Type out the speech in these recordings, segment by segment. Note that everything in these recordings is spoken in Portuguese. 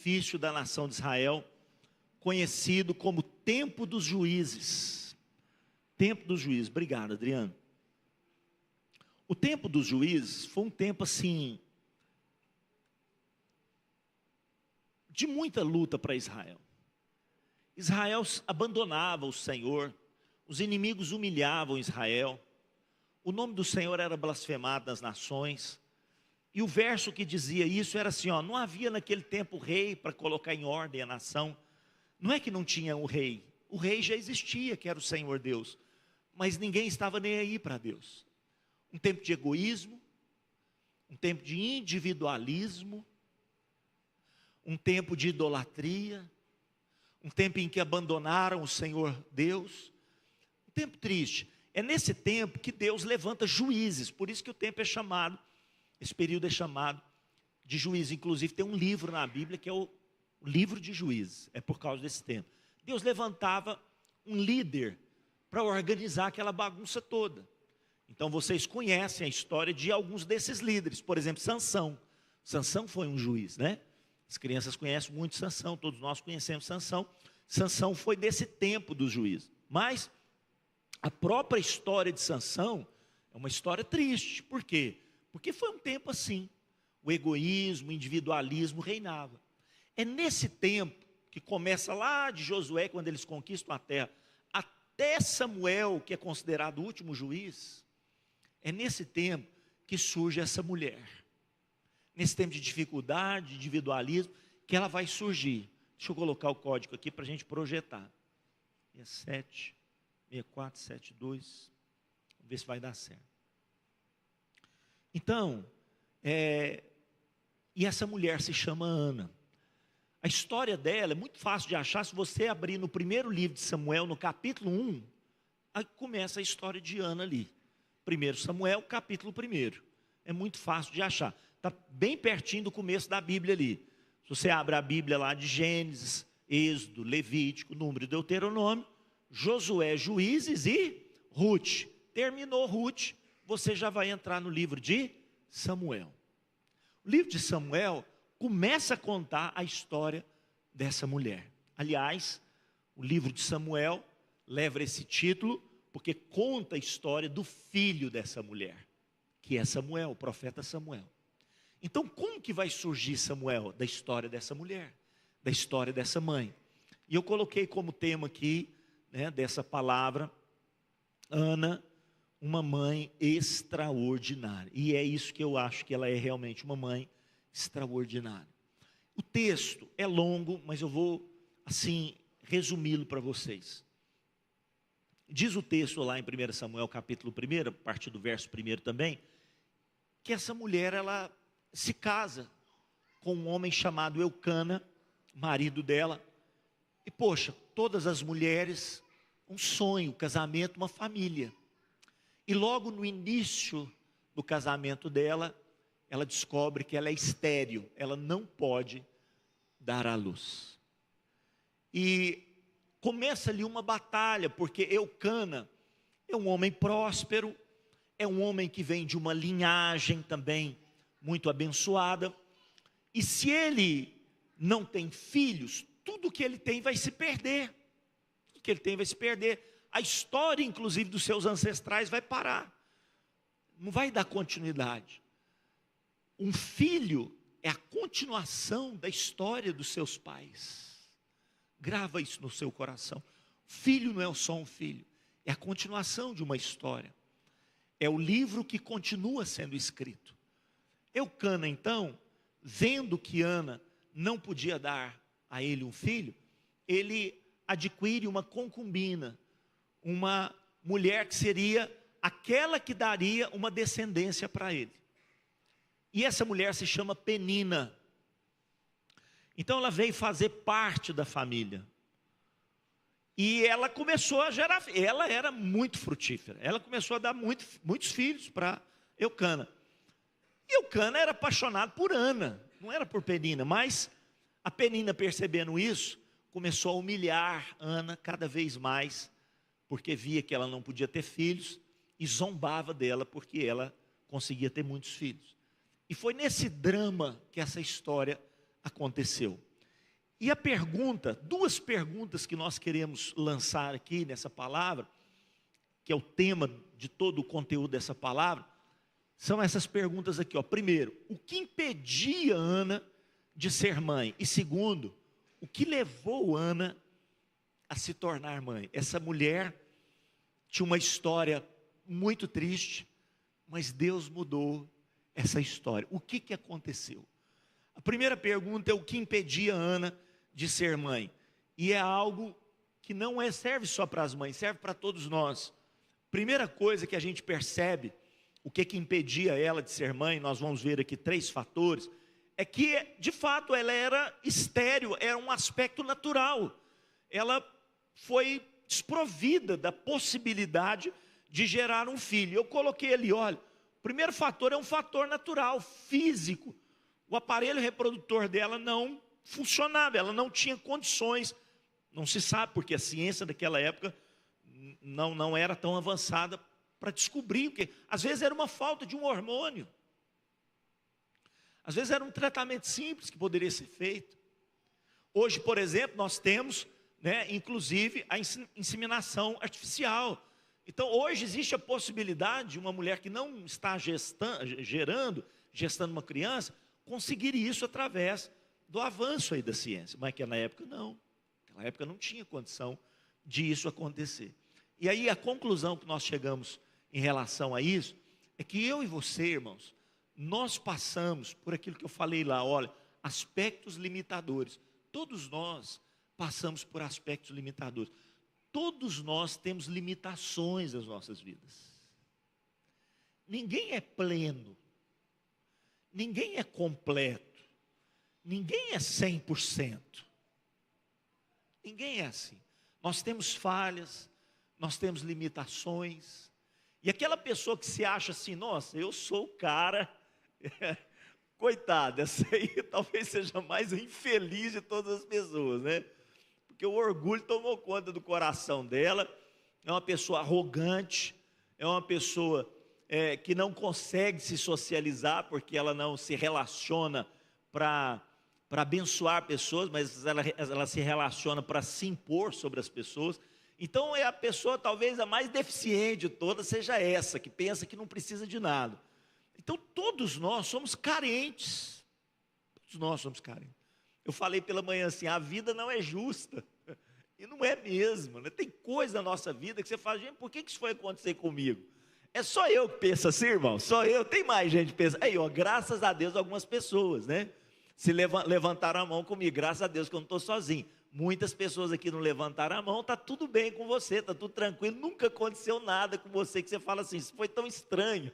sacrifício da nação de Israel, conhecido como Tempo dos Juízes. Tempo dos Juízes. Obrigado, Adriano. O Tempo dos Juízes foi um tempo assim de muita luta para Israel. Israel abandonava o Senhor, os inimigos humilhavam Israel, o nome do Senhor era blasfemado nas nações, e o verso que dizia isso era assim, ó, não havia naquele tempo rei para colocar em ordem a nação. Não é que não tinha o rei já existia, que era o Senhor Deus, mas ninguém estava nem aí para Deus. Um tempo de egoísmo, um tempo de individualismo, um tempo de idolatria, um tempo em que abandonaram o Senhor Deus, um tempo triste. É nesse tempo que Deus levanta juízes, por isso que o tempo é chamado, esse período é chamado de juízes. Inclusive tem um livro na Bíblia que é o livro de Juízes, é por causa desse tempo. Deus levantava um líder para organizar aquela bagunça toda. Então vocês conhecem a história de alguns desses líderes, por exemplo, Sansão. Sansão foi um juiz, né? As crianças conhecem muito Sansão, todos nós conhecemos Sansão. Sansão foi desse tempo dos juízes. Mas a própria história de Sansão é uma história triste. Por quê? Porque foi um tempo assim, o egoísmo, o individualismo reinava. É nesse tempo que começa lá de Josué, quando eles conquistam a terra, até Samuel, que é considerado o último juiz, é nesse tempo que surge essa mulher. Nesse tempo de dificuldade, de individualismo, que ela vai surgir. Deixa eu colocar o código aqui para a gente projetar. 67, 64, 72. Vamos ver se vai dar certo. Então, e essa mulher se chama Ana. A história dela é muito fácil de achar. Se você abrir no primeiro livro de Samuel, no capítulo 1, aí começa a história de Ana ali. 1 Samuel, capítulo 1. É muito fácil de achar. Está bem pertinho do começo da Bíblia ali. Se você abre a Bíblia lá de Gênesis, Êxodo, Levítico, Número e Deuteronômio, Josué, Juízes e Ruth. Terminou Ruth, você já vai entrar no livro de Samuel. O livro de Samuel começa a contar a história dessa mulher. Aliás, o livro de Samuel leva esse título porque conta a história do filho dessa mulher, que é Samuel, o profeta Samuel. Então, como que vai surgir Samuel? Da história dessa mulher, da história dessa mãe. E eu coloquei como tema aqui, né, dessa palavra, Ana, uma mãe extraordinária. E é isso que eu acho que ela é realmente, uma mãe extraordinária. O texto é longo, mas eu vou, assim, resumi-lo para vocês. Diz o texto lá em 1 Samuel, capítulo 1, a partir do verso 1 também, que essa mulher, ela se casa com um homem chamado Eucana, marido dela. E poxa, todas as mulheres, um sonho, um casamento, uma família. E logo no início do casamento dela, ela descobre que ela é estéril, ela não pode dar à luz. E começa ali uma batalha, porque Eucana é um homem próspero, é um homem que vem de uma linhagem também muito abençoada, e se ele não tem filhos, tudo que ele tem vai se perder, tudo que ele tem vai se perder, a história inclusive dos seus ancestrais vai parar, não vai dar continuidade. Um filho é a continuação da história dos seus pais, grava isso no seu coração. Filho não é só um filho, é a continuação de uma história, é o livro que continua sendo escrito. Eucana então, vendo que Ana não podia dar a ele um filho, ele adquire uma concubina, uma mulher que seria aquela que daria uma descendência para ele. E essa mulher se chama Penina. Então ela veio fazer parte da família. E ela começou a gerar, ela era muito frutífera. Ela começou a dar muitos filhos para Eucana. E Eucana era apaixonado por Ana, não era por Penina, mas a Penina, percebendo isso, começou a humilhar Ana cada vez mais, porque via que ela não podia ter filhos e zombava dela porque ela conseguia ter muitos filhos. E foi nesse drama que essa história aconteceu. E a pergunta, duas perguntas que nós queremos lançar aqui nessa palavra, que é o tema de todo o conteúdo dessa palavra, são essas perguntas aqui, ó. Primeiro, o que impedia Ana de ser mãe? E segundo, o que levou Ana a se tornar mãe? Essa mulher tinha uma história muito triste, mas Deus mudou essa história. O que aconteceu? A primeira pergunta é o que impedia Ana de ser mãe. E é algo que não serve só para as mães, serve para todos nós. Primeira coisa que a gente percebe, o que impedia ela de ser mãe, nós vamos ver aqui 3 fatores, é que de fato ela era estéril, era um aspecto natural. Ela foi desprovida da possibilidade de gerar um filho. Eu coloquei ali, olha, o primeiro fator é um fator natural, físico. O aparelho reprodutor dela não funcionava, ela não tinha condições. Não se sabe, porque a ciência daquela época não era tão avançada para descobrir o que. Às vezes era uma falta de um hormônio. Às vezes era um tratamento simples que poderia ser feito. Hoje, por exemplo, nós temos, inclusive, a inseminação artificial. Então, hoje existe a possibilidade de uma mulher que não está gestando uma criança, conseguir isso através do avanço aí da ciência. Mas que na época não. Naquela época não tinha condição de isso acontecer. E aí a conclusão que nós chegamos em relação a isso, é que eu e você, irmãos, nós passamos por aquilo que eu falei lá, olha, aspectos limitadores. Todos nós passamos por aspectos limitadores. Todos nós temos limitações nas nossas vidas. Ninguém é pleno. Ninguém é completo. Ninguém é 100%. Ninguém é assim. Nós temos falhas, nós temos limitações. E aquela pessoa que se acha assim, nossa, eu sou o cara, coitada, essa aí talvez seja mais infeliz de todas as pessoas, né? Porque o orgulho tomou conta do coração dela, é uma pessoa arrogante, é uma pessoa que não consegue se socializar, porque ela não se relaciona para abençoar pessoas, mas ela se relaciona para se impor sobre as pessoas. Então é a pessoa talvez a mais deficiente de todas, seja essa, que pensa que não precisa de nada. Então todos nós somos carentes. Todos nós somos carentes. Eu falei pela manhã assim, a vida não é justa. E não é mesmo, né? Tem coisa na nossa vida que você fala, gente, por que isso foi acontecer comigo? É só eu que penso assim, irmão? Só eu? Tem mais gente que pensa. Aí, ó, graças a Deus, algumas pessoas, né? Se levantaram a mão comigo, graças a Deus que eu não estou sozinho. Muitas pessoas aqui não levantaram a mão, está tudo bem com você, está tudo tranquilo, nunca aconteceu nada com você, que você fala assim, isso foi tão estranho,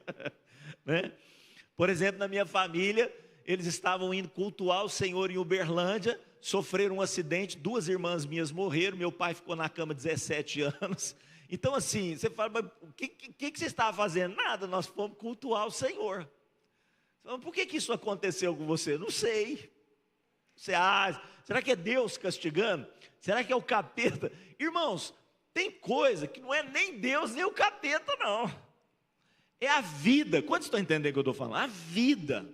né? Por exemplo, na minha família, eles estavam indo cultuar o Senhor em Uberlândia, sofreram um acidente, 2 irmãs minhas morreram, meu pai ficou na cama 17 anos, então assim, você fala, mas o que você estava fazendo? Nada, nós fomos cultuar o Senhor. Mas por que isso aconteceu com você? Não sei. Será que é Deus castigando? Será que é o capeta? Irmãos, tem coisa que não é nem Deus nem o capeta, não. É a vida. Quantos estão entendendo o que eu estou falando? A vida.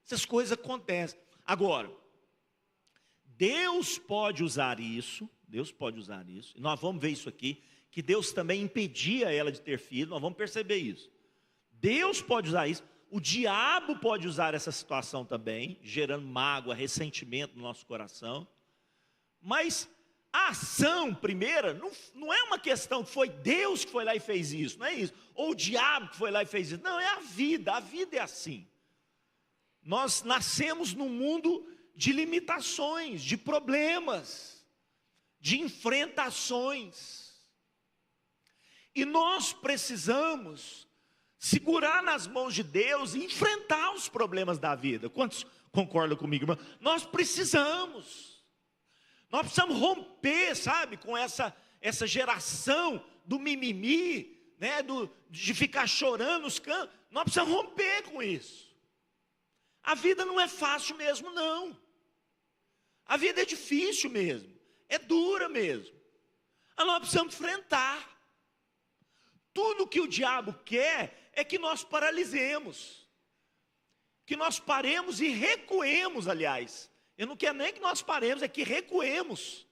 Essas coisas acontecem. Agora, Deus pode usar isso, e nós vamos ver isso aqui, que Deus também impedia ela de ter filho, nós vamos perceber isso. Deus pode usar isso. O diabo pode usar essa situação também, gerando mágoa, ressentimento no nosso coração. Mas a ação primeira não é uma questão que foi Deus que foi lá e fez isso, não é isso. Ou o diabo que foi lá e fez isso. Não, é a vida é assim. Nós nascemos num mundo de limitações, de problemas, de enfrentações. E nós precisamos segurar nas mãos de Deus e enfrentar os problemas da vida. Quantos concordam comigo, irmão? Nós precisamos romper, sabe, com essa geração do mimimi, né, de ficar chorando nos cantos. Nós precisamos romper com isso. A vida não é fácil mesmo, não. A vida é difícil mesmo, é dura mesmo. Mas nós precisamos enfrentar. Tudo que o diabo quer é que nós paralisemos, que nós paremos e recuemos, aliás. Eu não quero nem que nós paremos, é que recuemos.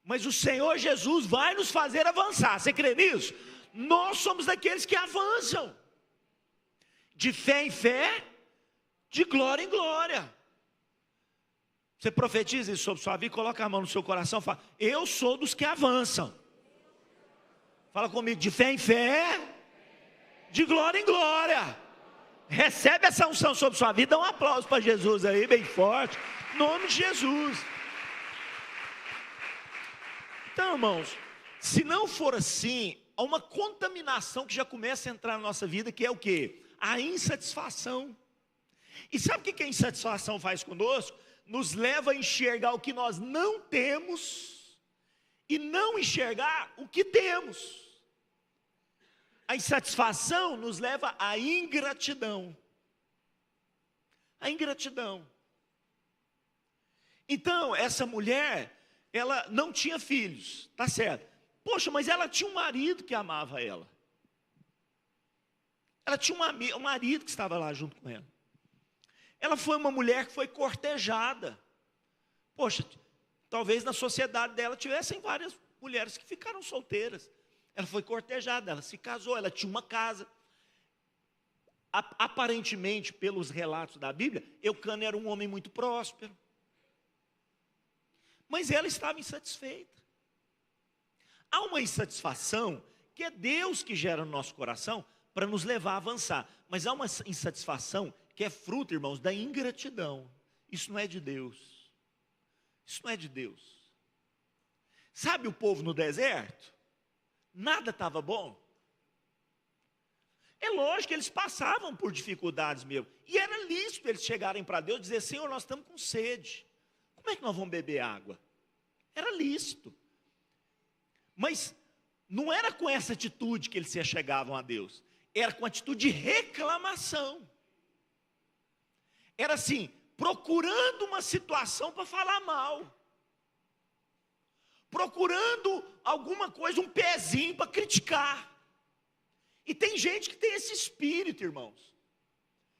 Mas o Senhor Jesus vai nos fazer avançar. Você crê nisso? Nós somos daqueles que avançam. De fé em fé, de glória em glória. Você profetiza isso sobre sua vida, coloca a mão no seu coração e fala: eu sou dos que avançam. Fala comigo, de fé em fé, de glória em glória. Recebe essa unção sobre sua vida. Dá um aplauso para Jesus aí, bem forte. Em nome de Jesus. Então, irmãos, se não for assim, há uma contaminação que já começa a entrar na nossa vida, que é o quê? A insatisfação. E sabe o que a insatisfação faz conosco? Nos leva a enxergar o que nós não temos e não enxergar o que temos. A insatisfação nos leva à ingratidão. A ingratidão. Então, essa mulher, ela não tinha filhos, tá certo? Poxa, mas ela tinha um marido que amava ela. Ela tinha um marido que estava lá junto com ela. Ela foi uma mulher que foi cortejada. Poxa, talvez na sociedade dela tivessem várias mulheres que ficaram solteiras. Ela foi cortejada, ela se casou, ela tinha uma casa. Aparentemente, pelos relatos da Bíblia, Eucana era um homem muito próspero. Mas ela estava insatisfeita. Há uma insatisfação que é Deus que gera no nosso coração para nos levar a avançar. Mas há uma insatisfação que é fruto, irmãos, da ingratidão. Isso não é de Deus. Isso não é de Deus. Sabe o povo no deserto? Nada estava bom. É lógico que eles passavam por dificuldades mesmo. E era lícito eles chegarem para Deus e dizer: Senhor, nós estamos com sede. Como é que nós vamos beber água? Era lícito. Mas não era com essa atitude que eles se chegavam a Deus. Era com atitude de reclamação. Era assim, procurando uma situação para falar mal. Procurando alguma coisa, um pezinho para criticar. E tem gente que tem esse espírito, irmãos.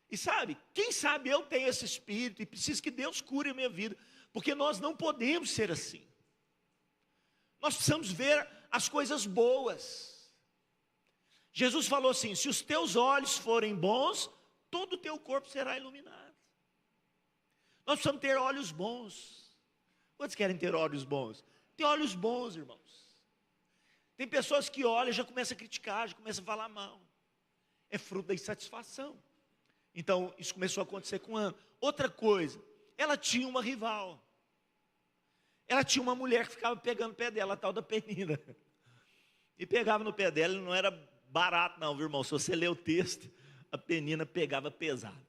E sabe, quem sabe eu tenho esse espírito e preciso que Deus cure a minha vida. Porque nós não podemos ser assim. Nós precisamos ver as coisas boas. Jesus falou assim: se os teus olhos forem bons, todo o teu corpo será iluminado. Nós precisamos ter olhos bons. Quantos querem ter olhos bons? Tem olhos bons, irmãos. Tem pessoas que olham e já começam a criticar, já começam a falar mal. É fruto da insatisfação. Então, isso começou a acontecer com Ana. Outra coisa, ela tinha uma rival. Ela tinha uma mulher que ficava pegando o pé dela, a tal da Penina. E pegava no pé dela, não era barato não, viu, irmão? Se você ler o texto, a Penina pegava pesado.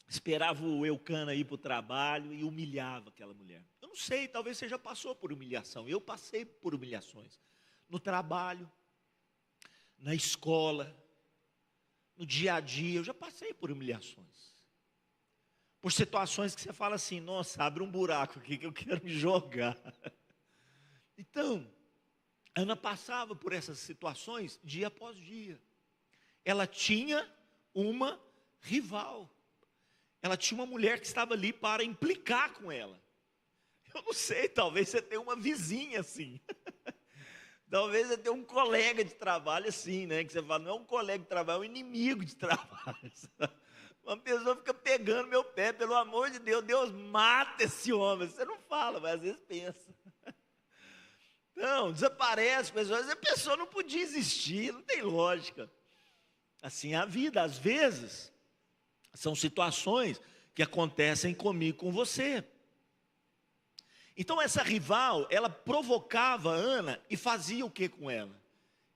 Esperava o Eucana ir para o trabalho e humilhava aquela mulher. Eu não sei, talvez você já passou por humilhação. Eu passei por humilhações. No trabalho, na escola, no dia a dia, eu já passei por humilhações. Por situações que você fala assim: nossa, abre um buraco aqui que eu quero me jogar. Então, Ana passava por essas situações dia após dia. Ela tinha uma rival. Ela tinha uma mulher que estava ali para implicar com ela. Eu não sei, talvez você tenha uma vizinha assim. Talvez você tenha um colega de trabalho assim, né? Que você fala, não é um colega de trabalho, é um inimigo de trabalho. Uma pessoa fica pegando meu pé, pelo amor de Deus, Deus mata esse homem. Você não fala, mas às vezes pensa. Não, desaparece, mas às vezes a pessoa não podia existir, não tem lógica. Assim é a vida, às vezes, são situações que acontecem comigo, com você. Então essa rival, ela provocava Ana e fazia o que com ela?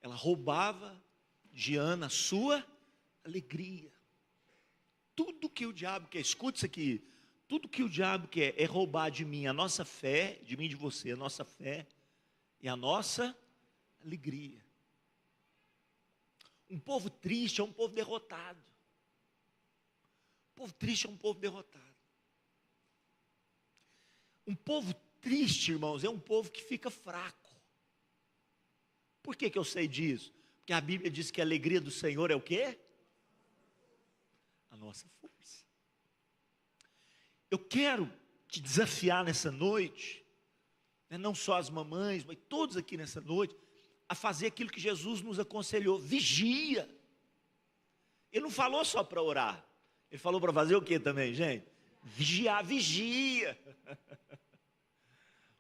Ela roubava de Ana a sua alegria. Tudo que o diabo quer, escute isso aqui, tudo que o diabo quer é roubar de mim a nossa fé, de mim e de você, a nossa fé e a nossa alegria. Um povo triste é um povo derrotado. Um povo triste é um povo derrotado. Um povo triste, irmãos, é um povo que fica fraco. Por que eu sei disso? Porque a Bíblia diz que a alegria do Senhor é o quê? A nossa força. Eu quero te desafiar nessa noite, né, não só as mamães, mas todos aqui nessa noite, a fazer aquilo que Jesus nos aconselhou: vigia. Ele não falou só para orar, ele falou para fazer o que também, gente? Vigiar, vigia.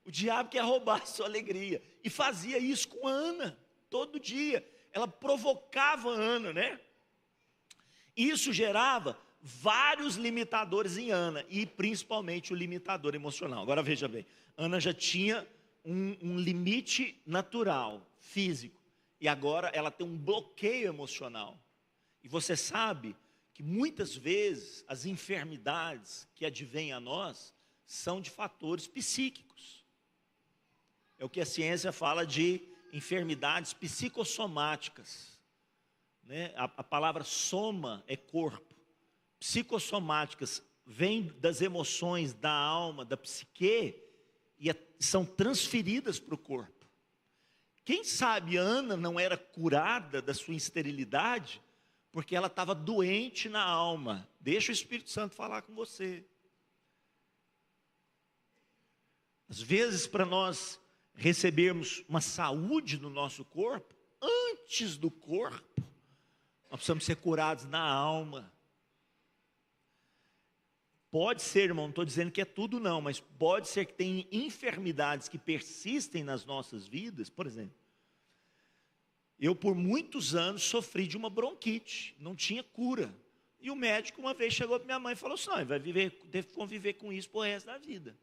O diabo quer roubar a sua alegria, e fazia isso com Ana, todo dia. Ela provocava Ana, né? Isso gerava vários limitadores em Ana, e principalmente o limitador emocional. Agora veja bem, Ana já tinha um limite natural, físico, e agora ela tem um bloqueio emocional. E você sabe que muitas vezes as enfermidades que advêm a nós são de fatores psíquicos. É o que a ciência fala de enfermidades psicossomáticas, né? A palavra soma é corpo. Psicossomáticas vêm das emoções, da alma, da psique, e são transferidas para o corpo. Quem sabe Ana não era curada da sua esterilidade porque ela estava doente na alma. Deixa o Espírito Santo falar com você. Às vezes, para nós recebermos uma saúde no nosso corpo, antes do corpo, nós precisamos ser curados na alma. Pode ser, irmão, não estou dizendo que é tudo não, mas pode ser que tenha enfermidades que persistem nas nossas vidas. Por exemplo, eu por muitos anos sofri de uma bronquite, não tinha cura. E o médico uma vez chegou para minha mãe e falou assim: não, vai deve conviver com isso pro resto da vida.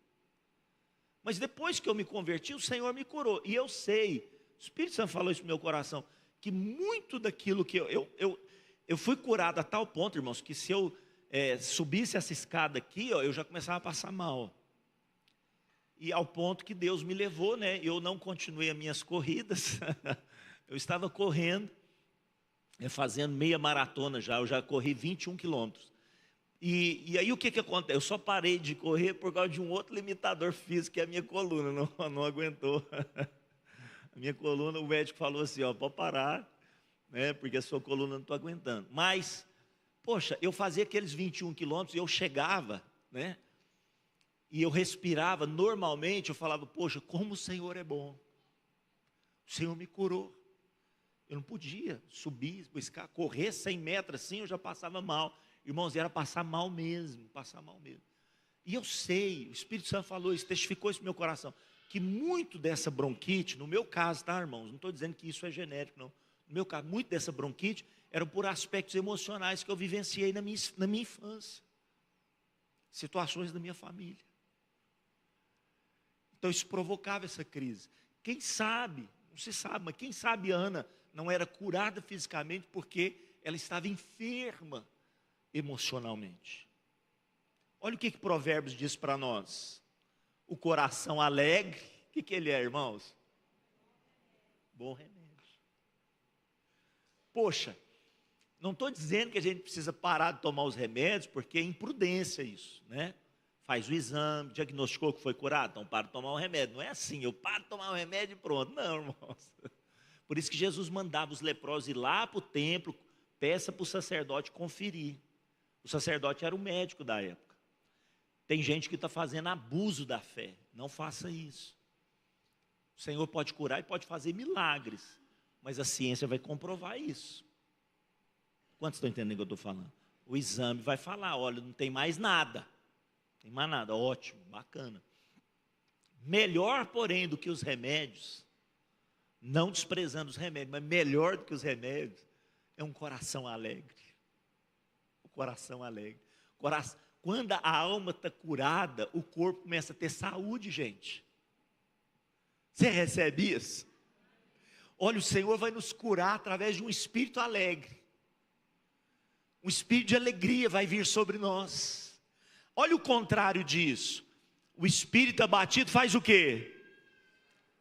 Mas depois que eu me converti, o Senhor me curou. E eu sei, o Espírito Santo falou isso no meu coração, que muito daquilo que eu fui curado a tal ponto, irmãos, que se eu subisse essa escada aqui, ó, eu já começava a passar mal. E ao ponto que Deus me levou, né? Eu não continuei as minhas corridas. Eu estava correndo, fazendo meia maratona já, eu já corri 21 quilômetros. E aí o que acontece? Eu só parei de correr por causa de um outro limitador físico, que é a minha coluna, não aguentou. A minha coluna, o médico falou assim, ó, pode parar, né, porque a sua coluna não está aguentando. Mas, poxa, eu fazia aqueles 21 quilômetros e eu chegava, né, e eu respirava normalmente, eu falava, poxa, como o Senhor é bom. O Senhor me curou. Eu não podia subir, buscar, correr 100 metros assim, eu já passava mal. Irmãos, era passar mal mesmo, passar mal mesmo. E eu sei, o Espírito Santo falou isso, testificou isso no meu coração, que muito dessa bronquite, no meu caso, tá, irmãos? Não estou dizendo que isso é genérico, não. No meu caso, muito dessa bronquite era por aspectos emocionais que eu vivenciei na minha infância. Situações da minha família. Então isso provocava essa crise. Quem sabe, não se sabe, mas quem sabe Ana não era curada fisicamente porque ela estava enferma emocionalmente. Olha o que Provérbios diz para nós. O coração alegre, o que ele é, irmãos? Bom remédio. Poxa, não estou dizendo que a gente precisa parar de tomar os remédios, porque é imprudência isso, né? Faz o exame, diagnosticou que foi curado, então para de tomar o remédio. Não é assim, eu paro de tomar o remédio e pronto. Não, irmãos. Por isso que Jesus mandava os leprosos ir lá para o templo, peça para o sacerdote conferir. O sacerdote era o médico da época. Tem gente que está fazendo abuso da fé. Não faça isso. O Senhor pode curar e pode fazer milagres, mas a ciência vai comprovar isso. Quantos estão entendendo o que eu estou falando? O exame vai falar, olha, não tem mais nada. Não tem mais nada, ótimo, bacana. Melhor, porém, do que os remédios, não desprezando os remédios, mas melhor do que os remédios, é um coração alegre. O coração alegre. Quando a alma está curada, o corpo começa a ter saúde, gente. Você recebe isso? Olha, o Senhor vai nos curar através de um espírito alegre. Um espírito de alegria vai vir sobre nós. Olha o contrário disso. O espírito abatido faz o quê?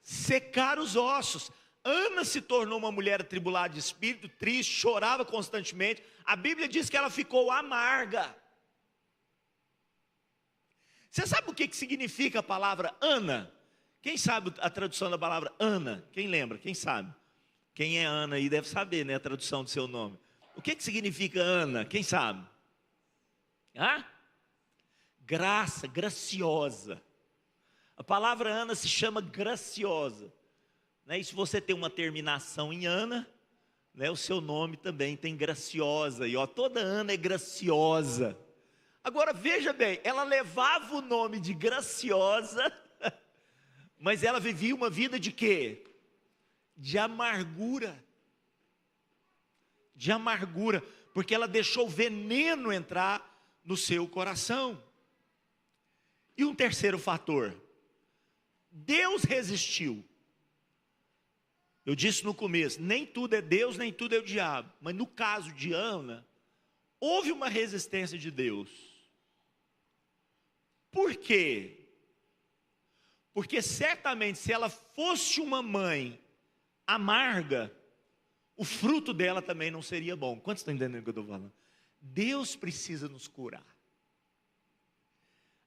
Secar os ossos. Ana se tornou uma mulher atribulada de espírito, triste, chorava constantemente. A Bíblia diz que ela ficou amarga. Você sabe o que significa a palavra Ana? Quem sabe a tradução da palavra Ana? Quem lembra? Quem sabe? Quem é Ana aí deve saber, né, a tradução do seu nome. O que significa Ana? Quem sabe? Ah? Graça, graciosa. A palavra Ana se chama graciosa, né? E se você tem uma terminação em Ana, né, o seu nome também tem graciosa. E ó, toda Ana é graciosa. Agora veja bem, ela levava o nome de graciosa, mas ela vivia uma vida de quê? De amargura. De amargura, porque ela deixou o veneno entrar no seu coração. E um terceiro fator, Deus resistiu. Eu disse no começo, nem tudo é Deus, nem tudo é o diabo. Mas no caso de Ana, houve uma resistência de Deus. Por quê? Porque certamente se ela fosse uma mãe amarga, o fruto dela também não seria bom. Quantos estão entendendo o que eu estou falando? Deus precisa nos curar.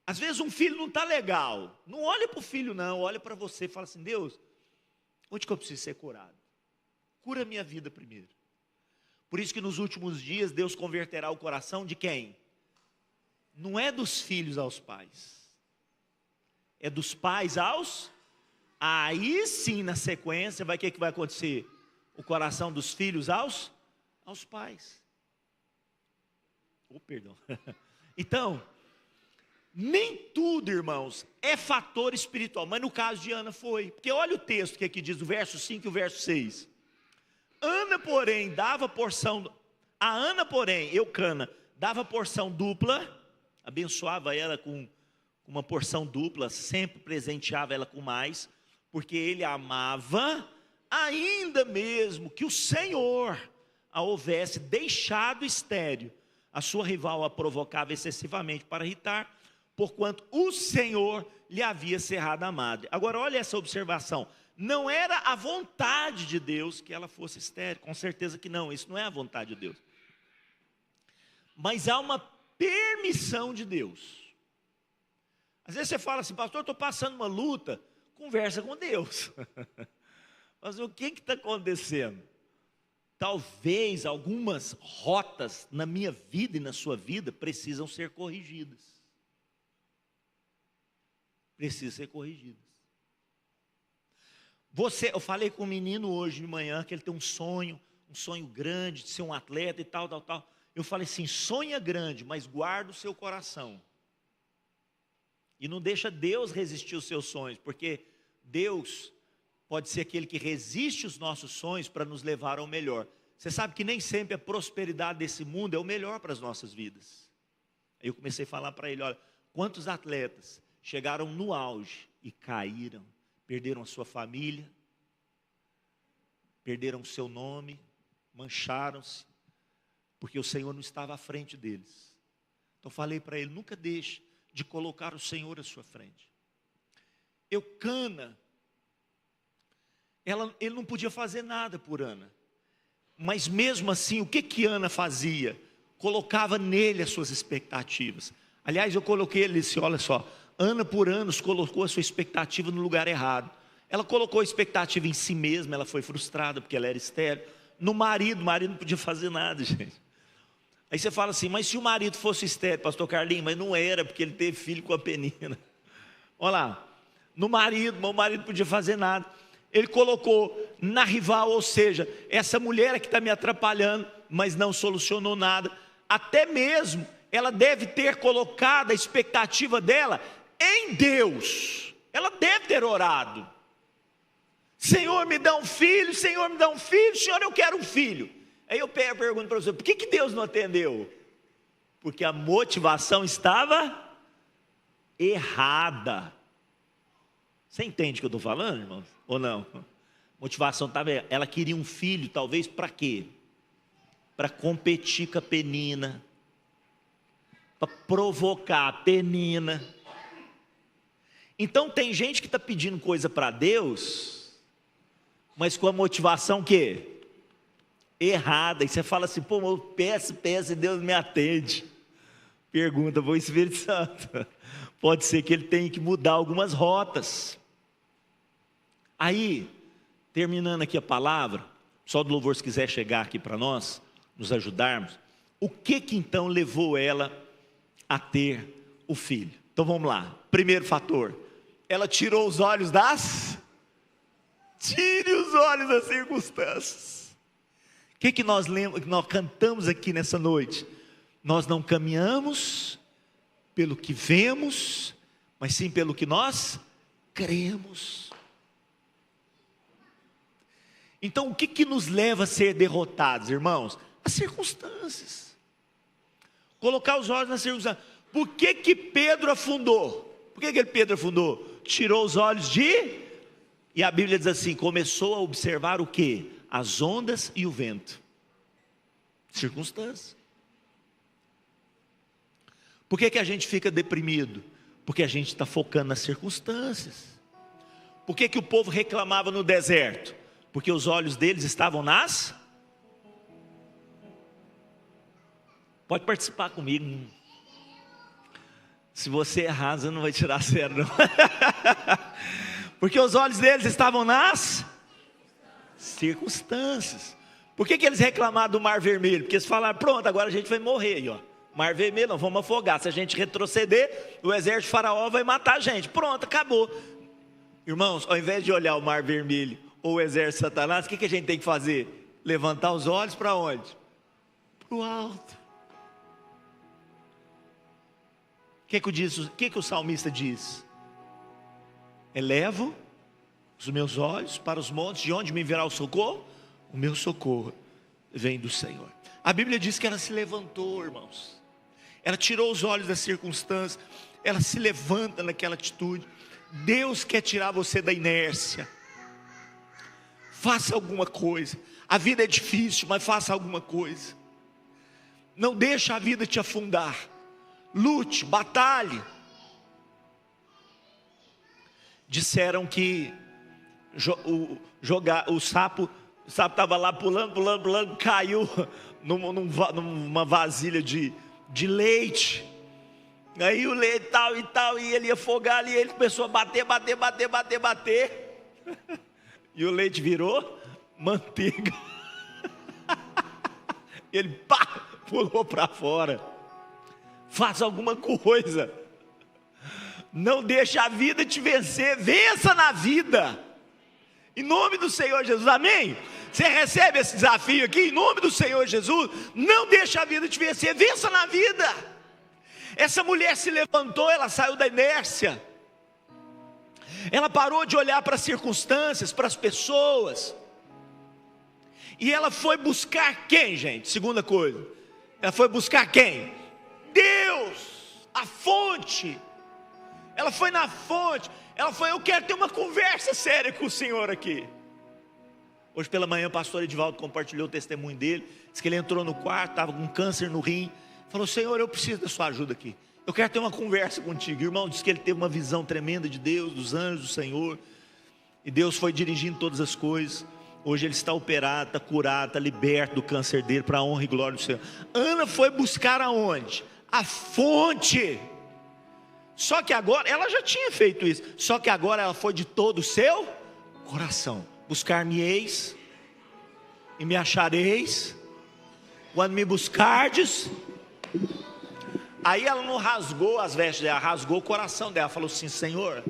Às vezes um filho não está legal. Não olha para o filho não, olha para você e fala assim, Deus, onde que eu preciso ser curado? Cura a minha vida primeiro. Por isso que nos últimos dias Deus converterá o coração de quem? Não é dos filhos aos pais. É dos pais aos... Aí sim, na sequência, o que vai acontecer? O coração dos filhos aos pais. Oh, perdão. Então, nem tudo, irmãos, é fator espiritual, mas no caso de Ana foi. Porque olha o texto que aqui diz, o verso 5 e o verso 6. Ana, porém, dava porção, a Ana, porém, Eucana, dava porção dupla, abençoava ela com uma porção dupla, sempre presenteava ela com mais, porque ele a amava, ainda mesmo que o Senhor a houvesse deixado estéril, a sua rival a provocava excessivamente para irritar, porquanto o Senhor lhe havia cerrado a madre. Agora olha essa observação, não era a vontade de Deus que ela fosse estéril, com certeza que não, isso não é a vontade de Deus. Mas há uma permissão de Deus. Às vezes você fala assim, pastor, eu estou passando uma luta, conversa com Deus. Mas o que está acontecendo? Talvez algumas rotas na minha vida e na sua vida precisam ser corrigidas. Precisam ser corrigidas. Eu falei com um menino hoje de manhã que ele tem um sonho grande de ser um atleta e tal. Eu falei assim, sonha grande, mas guarda o seu coração. E não deixa Deus resistir os seus sonhos, porque Deus pode ser aquele que resiste os nossos sonhos para nos levar ao melhor. Você sabe que nem sempre a prosperidade desse mundo é o melhor para as nossas vidas. Aí eu comecei a falar para ele, olha, quantos atletas chegaram no auge e caíram, perderam a sua família, perderam o seu nome, mancharam-se, porque o Senhor não estava à frente deles. Então falei para ele, nunca deixe de colocar o Senhor à sua frente. Eucana, ele não podia fazer nada por Ana, mas mesmo assim, o que Ana fazia? Colocava nele as suas expectativas. Aliás, eu coloquei ele e disse, olha só, Ana por anos colocou a sua expectativa no lugar errado. Ela colocou a expectativa em si mesma, ela foi frustrada porque ela era estéril. No marido, o marido não podia fazer nada, gente. Aí você fala assim, mas se o marido fosse estéril, pastor Carlinhos, mas não era, porque ele teve filho com a Penina. Olha lá, no marido, mas o marido não podia fazer nada. Ele colocou na rival, ou seja, essa mulher que está me atrapalhando, mas não solucionou nada. Até mesmo, ela deve ter colocado a expectativa dela em Deus. Ela deve ter orado. Senhor, me dá um filho, Senhor, me dá um filho, Senhor, eu quero um filho. Aí eu pergunto para você, por que Deus não atendeu? Porque a motivação estava errada. Você entende o que eu estou falando, irmãos? Ou não? A motivação estava, ela queria um filho, talvez para quê? Para competir com a Penina, para provocar a Penina. Então tem gente que está pedindo coisa para Deus, mas com a motivação que errada. E você fala assim, pô, eu peço e Deus me atende. Pergunta para o Espírito Santo. Pode ser que ele tenha que mudar algumas rotas. Aí, terminando aqui a palavra, só do louvor se quiser chegar aqui para nós, nos ajudarmos, o que então levou ela a ter o filho. Então vamos lá, primeiro fator, ela tirou os olhos tire os olhos das circunstâncias. O que nós cantamos aqui nessa noite? Nós não caminhamos pelo que vemos, mas sim pelo que nós cremos. Então o que nos leva a ser derrotados, irmãos? As circunstâncias. Colocar os olhos nas circunstâncias. Por que Pedro afundou? Por que Pedro afundou? Tirou os olhos e a Bíblia diz assim, começou a observar o quê? As ondas e o vento. Circunstâncias. Por que a gente fica deprimido? Porque a gente está focando nas circunstâncias. Por que o povo reclamava no deserto? Porque os olhos deles estavam nas... Pode participar comigo. Se você errar, você não vai tirar zero, não. Porque os olhos deles estavam nas circunstâncias. Por que eles reclamaram do Mar Vermelho? Porque eles falaram, pronto, agora a gente vai morrer aí, ó. Mar Vermelho, nós vamos afogar. Se a gente retroceder, o exército de Faraó vai matar a gente. Pronto, acabou. Irmãos, ao invés de olhar o Mar Vermelho ou o exército de Satanás, o que a gente tem que fazer? Levantar os olhos para onde? Para o alto. O que o salmista diz? Elevo os meus olhos para os montes, de onde me virá o socorro? O meu socorro vem do Senhor. A Bíblia diz que ela se levantou, irmãos. Ela tirou os olhos das circunstâncias, ela se levanta naquela atitude. Deus quer tirar você da inércia. Faça alguma coisa. A vida é difícil, mas faça alguma coisa. Não deixe a vida te afundar. Lute, batalhe. Disseram que o sapo estava lá pulando, caiu numa vasilha de leite. Aí o leite tal, e ele ia afogar ali, ele começou a bater. E o leite virou manteiga. Ele pulou para fora. Faça alguma coisa. Não deixe a vida te vencer. Vença na vida. Em nome do Senhor Jesus, amém? Você recebe esse desafio aqui, em nome do Senhor Jesus. Não deixe a vida te vencer. Vença na vida. Essa mulher se levantou, ela saiu da inércia. Ela parou de olhar para as circunstâncias, para as pessoas. E ela foi buscar quem, gente? Segunda coisa. Ela foi buscar quem? Deus, a fonte. Ela foi na fonte. Ela foi, eu quero ter uma conversa séria com o Senhor aqui. Hoje pela manhã o pastor Edivaldo compartilhou o testemunho dele. Disse que ele entrou no quarto, estava com câncer no rim. Falou, Senhor, eu preciso da sua ajuda aqui. Eu quero ter uma conversa contigo. O irmão disse que ele teve uma visão tremenda de Deus, dos anjos do Senhor. E Deus foi dirigindo todas as coisas. Hoje ele está operado, está curado, está liberto do câncer dele, para a honra e glória do Senhor. Ana foi buscar aonde? A fonte. Só que agora, ela já tinha feito isso. Só que agora ela foi de todo o seu coração. Buscar-me-eis e me achareis quando me buscardes. Aí ela não rasgou as vestes dela, rasgou o coração dela. Falou assim, Senhor,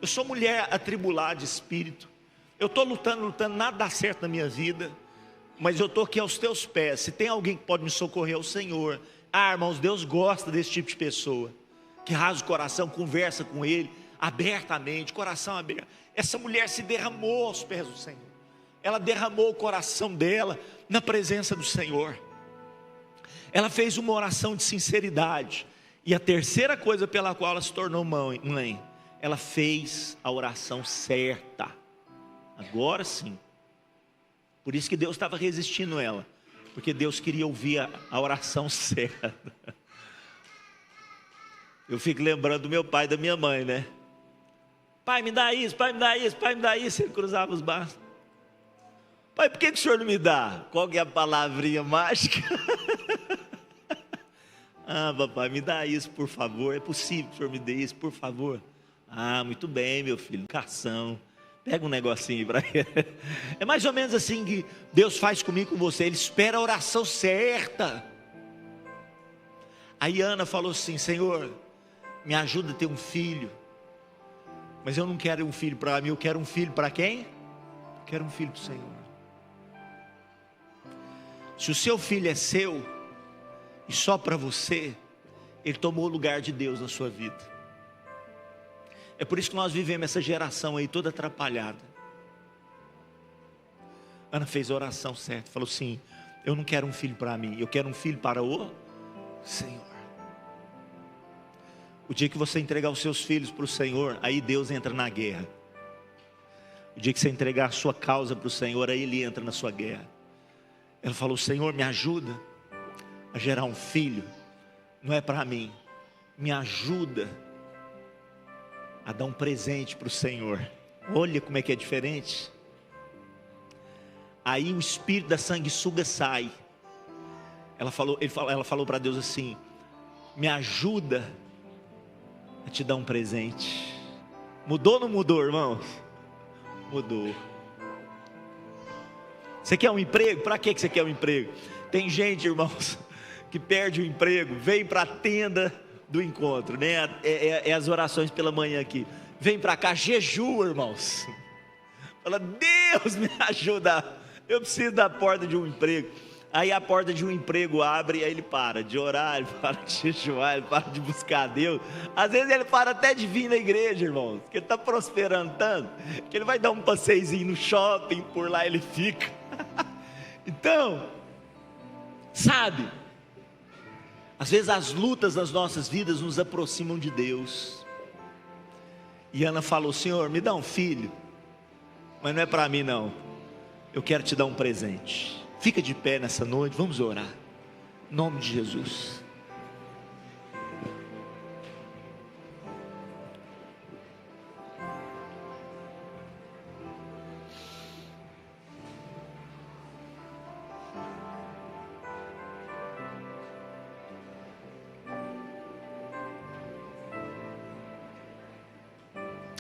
eu sou mulher atribulada de espírito. Eu estou lutando, nada dá certo na minha vida. Mas eu estou aqui aos teus pés. Se tem alguém que pode me socorrer, é o Senhor. Ah, irmãos, Deus gosta desse tipo de pessoa que rasga o coração, conversa com Ele abertamente, coração aberto. Essa mulher se derramou aos pés do Senhor. Ela derramou o coração dela na presença do Senhor. Ela fez uma oração de sinceridade. E a terceira coisa pela qual ela se tornou mãe, ela fez a oração certa. Agora sim. Por isso que Deus estava resistindo ela. Porque Deus queria ouvir a oração certa. Eu fico lembrando do meu pai e da minha mãe, né? Pai, me dá isso, pai, me dá isso, pai, me dá isso. Ele cruzava os braços. Pai, por que o senhor não me dá? Qual que é a palavrinha mágica? Ah, papai, me dá isso, por favor. É possível que o senhor me dê isso, por favor. Ah, muito bem, meu filho. Educação. Pega um negocinho aí para ele. É mais ou menos assim que Deus faz comigo, com você. Ele espera a oração certa. Aí Ana falou assim: Senhor, me ajuda a ter um filho. Mas eu não quero um filho para mim, eu quero um filho para quem? Eu quero um filho para o Senhor. Se o seu filho é seu e só para você, ele tomou o lugar de Deus na sua vida. É por isso que nós vivemos essa geração aí toda atrapalhada. Ana fez a oração certa, falou assim: eu não quero um filho para mim, eu quero um filho para o Senhor. O dia que você entregar os seus filhos para o Senhor, aí Deus entra na guerra. O dia que você entregar a sua causa para o Senhor, aí Ele entra na sua guerra. Ela falou: Senhor, me ajuda a gerar um filho. Não é para mim, me ajuda a dar um presente para o Senhor. Olha como é que é diferente. Aí o espírito da sanguessuga sai. Ela falou para Deus assim: me ajuda a te dar um presente. Mudou ou não mudou, irmãos? Mudou. Você quer um emprego? Para que você quer um emprego? Tem gente, irmãos, que perde o emprego, vem para a tenda do encontro, né? É as orações pela manhã aqui. Vem para cá, jejua, irmãos. Fala: Deus, me ajuda, eu preciso da porta de um emprego. Aí a porta de um emprego abre, aí ele para de orar, ele para de jejuar, ele para de buscar a Deus. Às vezes ele para até de vir na igreja, irmãos, porque ele está prosperando tanto, que ele vai dar um passeiozinho no shopping, por lá ele fica. Então, sabe, às vezes as lutas das nossas vidas nos aproximam de Deus. E Ana falou: Senhor, me dá um filho, mas não é para mim não, eu quero te dar um presente. Fica de pé nessa noite, vamos orar, em nome de Jesus.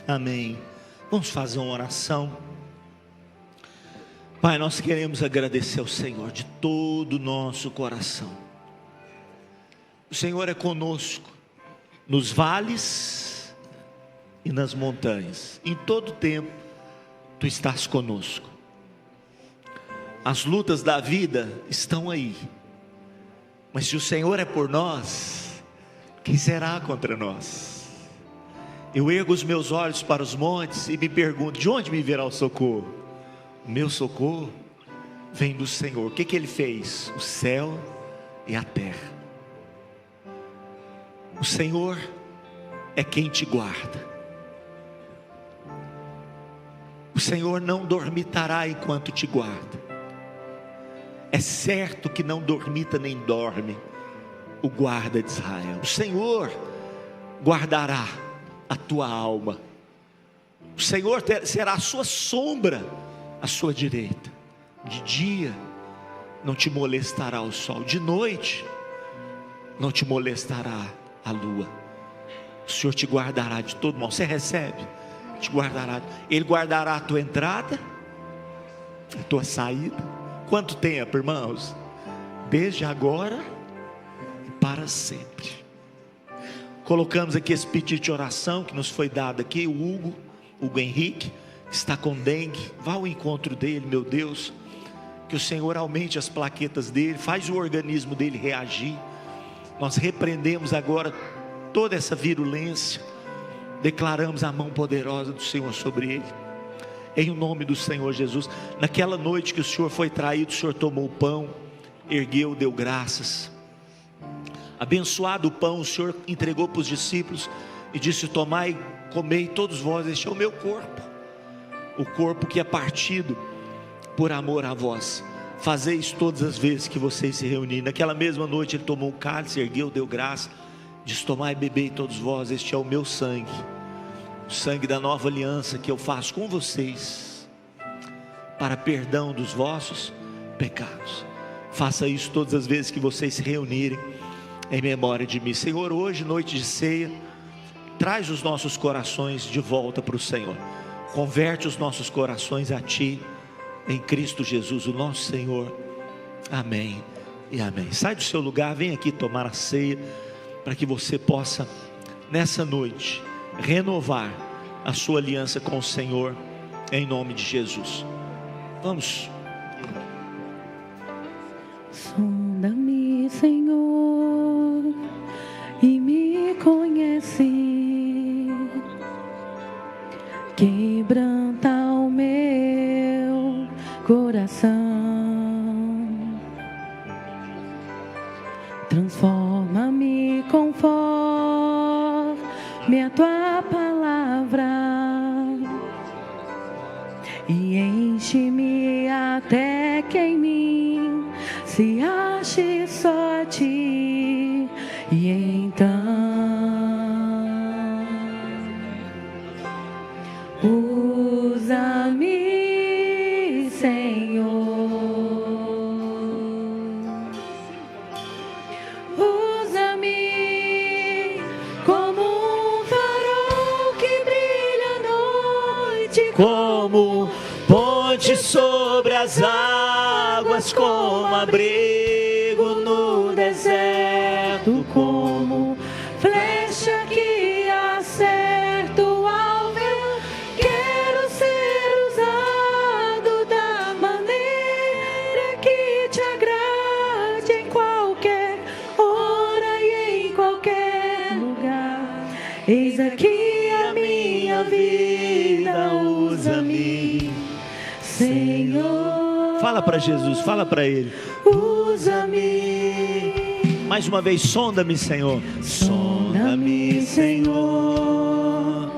Amém. Vamos fazer uma oração. Pai, nós queremos agradecer ao Senhor de todo o nosso coração. O Senhor é conosco nos vales e nas montanhas. Em todo tempo Tu estás conosco. As lutas da vida estão aí, mas se o Senhor é por nós, quem será contra nós? Eu ergo os meus olhos para os montes e me pergunto: de onde me virá o socorro? O meu socorro vem do Senhor. O que Ele fez? O céu e a terra. O Senhor é quem te guarda. O Senhor não dormitará enquanto te guarda. É certo que não dormita nem dorme o guarda de Israel. O Senhor guardará a tua alma. O Senhor será a sua sombra à sua direita. De dia não te molestará o sol, de noite não te molestará a lua. O Senhor te guardará de todo mal. Você recebe? Te guardará. Ele guardará a tua entrada, a tua saída. Quanto tempo, irmãos? Desde agora e para sempre. Colocamos aqui esse pedido de oração que nos foi dado aqui. O Hugo Henrique está com dengue. Vá ao encontro dele, meu Deus. Que o Senhor aumente as plaquetas dele, faz o organismo dele reagir. Nós repreendemos agora toda essa virulência, declaramos a mão poderosa do Senhor sobre ele, em nome do Senhor Jesus. Naquela noite que o Senhor foi traído, o Senhor tomou o pão, ergueu, deu graças, abençoado o pão, o Senhor entregou para os discípulos e disse: tomai, comei todos vós, este é o meu corpo, o corpo que é partido por amor a vós. Fazeis todas as vezes que vocês se reunirem. Naquela mesma noite ele tomou o cálice, ergueu, deu graça, disse: tomai e bebei todos vós, este é o meu sangue, o sangue da nova aliança que eu faço com vocês, para perdão dos vossos pecados. Faça isso todas as vezes que vocês se reunirem, em memória de mim. Senhor, hoje, noite de ceia, traz os nossos corações de volta para o Senhor, converte os nossos corações a Ti, em Cristo Jesus, o nosso Senhor. Amém e amém. Sai do seu lugar, vem aqui tomar a ceia. para que você possa, nessa noite, renovar a sua aliança com o Senhor, em nome de Jesus. Vamos. Sonda-me, Senhor, e me conhece, quebranta o meu coração, transforma-me conforme a tua palavra e enche-me até que em mim se ache só a ti. E então usa-me, Senhor, usa-me como um farol que brilha à noite, Como ponte sobre as águas, como abrigo no deserto, como flecha que acerta o alvo. Eu quero ser usado da maneira que te agrade, em qualquer hora e em qualquer lugar. Eis aqui a minha vida, usa-me, Senhor. Fala para Jesus, fala para Ele. Usa-me. Mais uma vez, sonda-me, Senhor. Sonda-me, Senhor,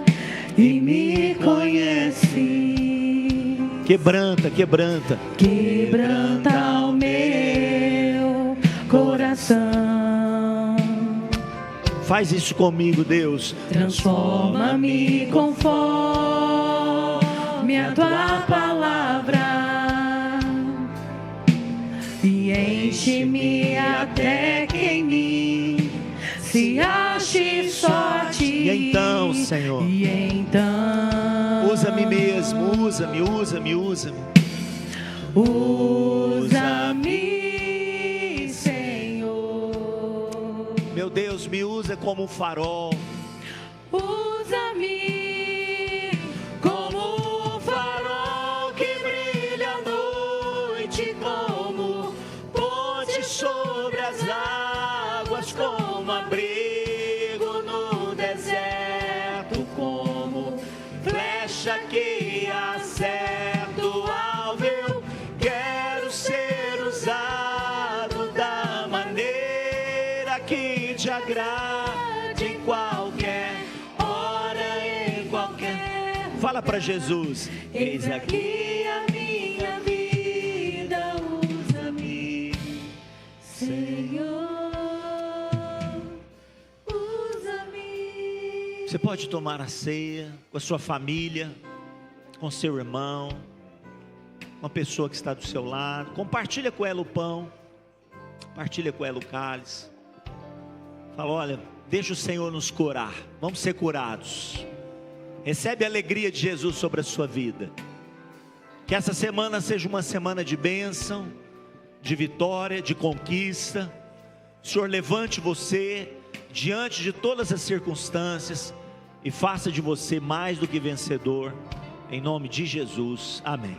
e me conhece. Quebranta, quebranta. Quebranta o meu coração. Faz isso comigo, Deus. Transforma-me conforme a tua palavra e enche-me até que em mim se ache só a ti. E então, Senhor, E então usa-me mesmo, usa-me, usa-me, usa-me. Usa-me, Senhor. Meu Deus, me usa como um farol. Usa-me como um farol que brilha à noite, como Ponte sobre as águas, como abrigo no deserto, como flecha que acerta o alvo. Eu quero ser usado da maneira que te agrade, em qualquer hora, em qualquer. Fala para Jesus. Eis aqui a minha vida, usa-me, Senhor, usa-me. Você pode tomar a ceia com a sua família, com seu irmão, com a pessoa que está do seu lado. Compartilha com ela o pão, compartilha com ela o cálice. Fala, olha, deixa o Senhor nos curar, vamos ser curados. Recebe a alegria de Jesus sobre a sua vida. Que essa semana seja uma semana de bênção, de vitória, de conquista. O Senhor levante você diante de todas as circunstâncias e faça de você mais do que vencedor, em nome de Jesus, amém.